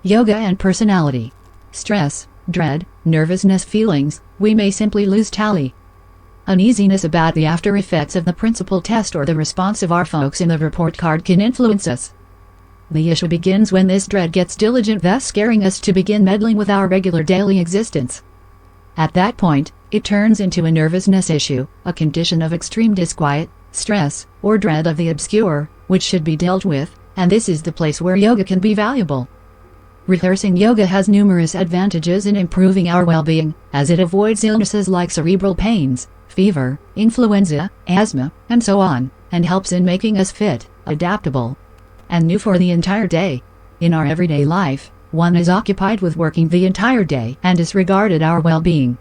Yoga and personality. Stress, dread, nervousness feelings, we may simply lose tally. Uneasiness about the after effects of the principal test or the response of our folks in the report card can influence us. The issue begins when this dread gets diligent, thus scaring us to begin meddling with our regular daily existence. At that point, it turns into a nervousness issue, a condition of extreme disquiet, stress, or dread of the obscure, which should be dealt with, and this is the place where yoga can be valuable. Rehearsing yoga has numerous advantages in improving our well-being, as it avoids illnesses like cerebral pains, fever, influenza, asthma, and so on, and helps in making us fit, adaptable, and new for the entire day. In our everyday life, one is occupied with working the entire day and disregarded our well-being.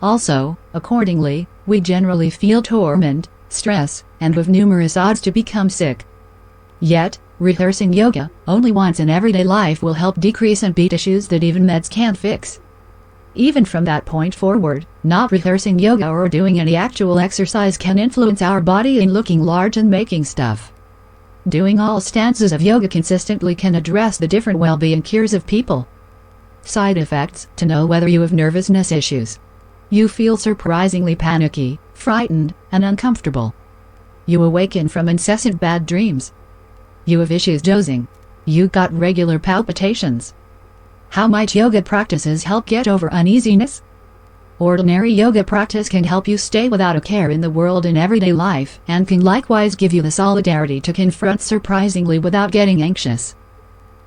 Also, accordingly, we generally feel torment, stress, and with numerous odds to become sick. Yet, rehearsing yoga only once in everyday life will help decrease and beat issues that even meds can't fix. Even from that point forward, not rehearsing yoga or doing any actual exercise can influence our body in looking large and making stuff. Doing all stances of yoga consistently can address the different well-being cures of people. Side effects: to know whether you have nervousness issues. You feel surprisingly panicky, frightened, and uncomfortable. You awaken from incessant bad dreams. You have issues dozing. You got regular palpitations. How might yoga practices help get over uneasiness? Ordinary yoga practice can help you stay without a care in the world in everyday life, and can likewise give you the solidarity to confront surprisingly without getting anxious.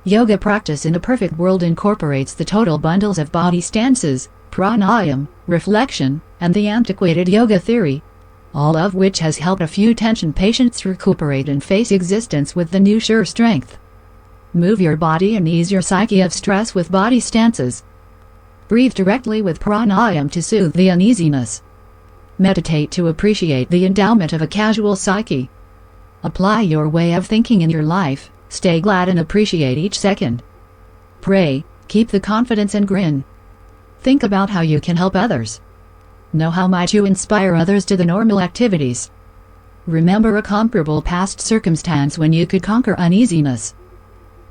Yoga practice in a perfect world incorporates the total bundles of body stances, pranayam, reflection, and the antiquated yoga theory, all of which has helped a few tension patients recuperate and face existence with the new sure strength. Move your body and ease your psyche of stress with body stances. Breathe directly with pranayam to soothe the uneasiness. Meditate to appreciate the endowment of a casual psyche. Apply your way of thinking in your life, stay glad and appreciate each second. Pray, keep the confidence and grin. Think about how you can help others. Know how might you inspire others to the normal activities. Remember a comparable past circumstance when you could conquer uneasiness.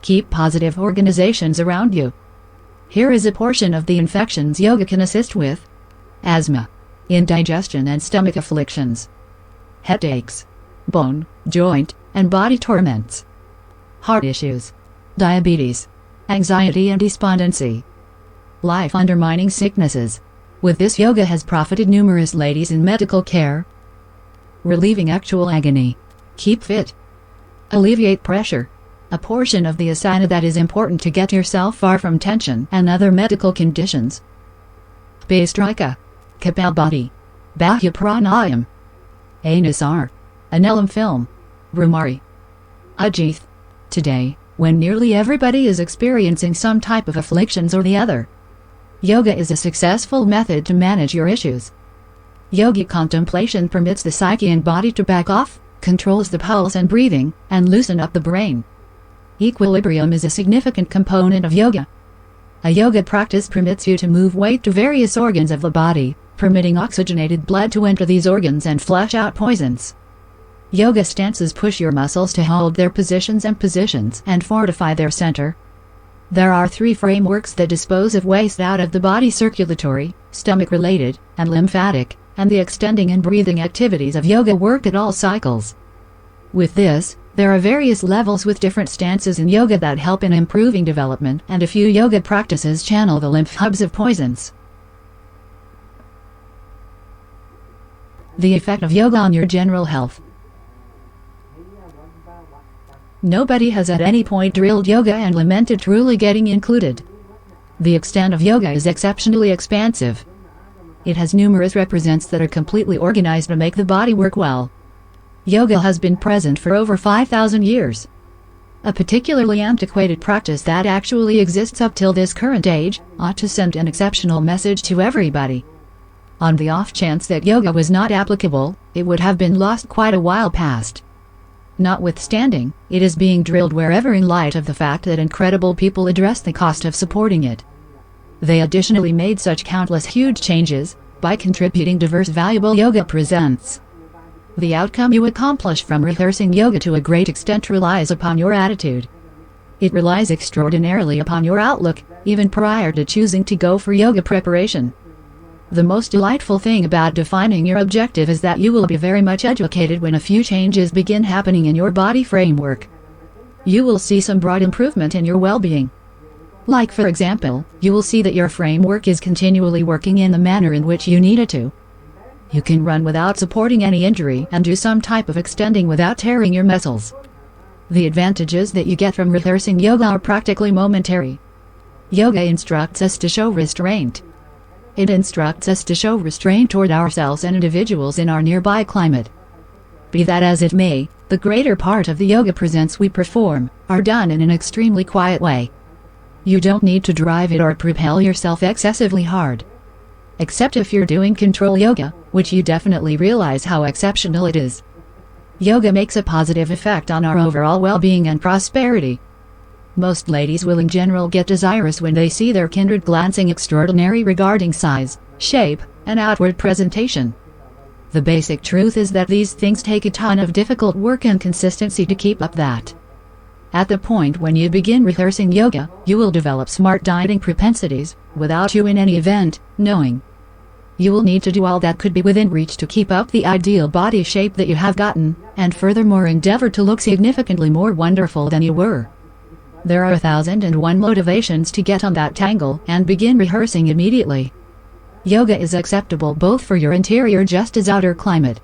Keep positive organizations around you. Here is a portion of the infections yoga can assist with: asthma, indigestion and stomach afflictions, headaches, bone, joint, and body torments, heart issues, diabetes, anxiety and despondency, life-undermining sicknesses. With this, yoga has profited numerous ladies in medical care. Relieving actual agony. Keep fit. Alleviate pressure. A portion of the asana that is important to get yourself far from tension and other medical conditions. Bhastrika, Kapalbhati, Bahya Pranayam, Anusar, Anelam Film, Brahmari, Ajith. Today, when nearly everybody is experiencing some type of afflictions or the other, yoga is a successful method to manage your issues. Yogic contemplation permits the psyche and body to back off, controls the pulse and breathing, and loosen up the brain. Equilibrium is a significant component of yoga. A yoga practice permits you to move weight to various organs of the body, permitting oxygenated blood to enter these organs and flush out poisons. Yoga stances push your muscles to hold their positions and fortify their center. There are 3 frameworks that dispose of waste out of the body: circulatory, stomach-related, and lymphatic, and the extending and breathing activities of yoga work at all cycles. With this, there are various levels with different stances in yoga that help in improving development, and a few yoga practices channel the lymph hubs of poisons. The effect of yoga on your general health. Nobody has at any point drilled yoga and lamented truly getting included. The extent of yoga is exceptionally expansive. It has numerous represents that are completely organized to make the body work well. Yoga has been present for over 5,000 years. A particularly antiquated practice that actually exists up till this current age ought to send an exceptional message to everybody. On the off chance that yoga was not applicable, it would have been lost quite a while past. Notwithstanding, it is being drilled wherever in light of the fact that incredible people address the cost of supporting it. They additionally made such countless huge changes by contributing diverse valuable yoga presents. The outcome you accomplish from rehearsing yoga to a great extent relies upon your attitude. It relies extraordinarily upon your outlook, even prior to choosing to go for yoga preparation. The most delightful thing about defining your objective is that you will be very much educated when a few changes begin happening in your body framework. You will see some broad improvement in your well-being. Like, for example, you will see that your framework is continually working in the manner in which you need it to. You can run without supporting any injury and do some type of extending without tearing your muscles. The advantages that you get from rehearsing yoga are practically momentary. Yoga instructs us to show restraint. It instructs us to show restraint toward ourselves and individuals in our nearby climate. Be that as it may, the greater part of the yoga presents we perform are done in an extremely quiet way. You don't need to drive it or propel yourself excessively hard. Except if you're doing control yoga, which you definitely realize how exceptional it is. Yoga makes a positive effect on our overall well-being and prosperity. Most ladies will in general get desirous when they see their kindred glancing extraordinary regarding size, shape, and outward presentation. The basic truth is that these things take a ton of difficult work and consistency to keep up that. At the point when you begin rehearsing yoga, you will develop smart dieting propensities, without you in any event knowing. You will need to do all that could be within reach to keep up the ideal body shape that you have gotten, and furthermore endeavor to look significantly more wonderful than you were. There are 1,001 motivations to get on that tangle and begin rehearsing immediately. Yoga is acceptable both for your interior just as outer climate.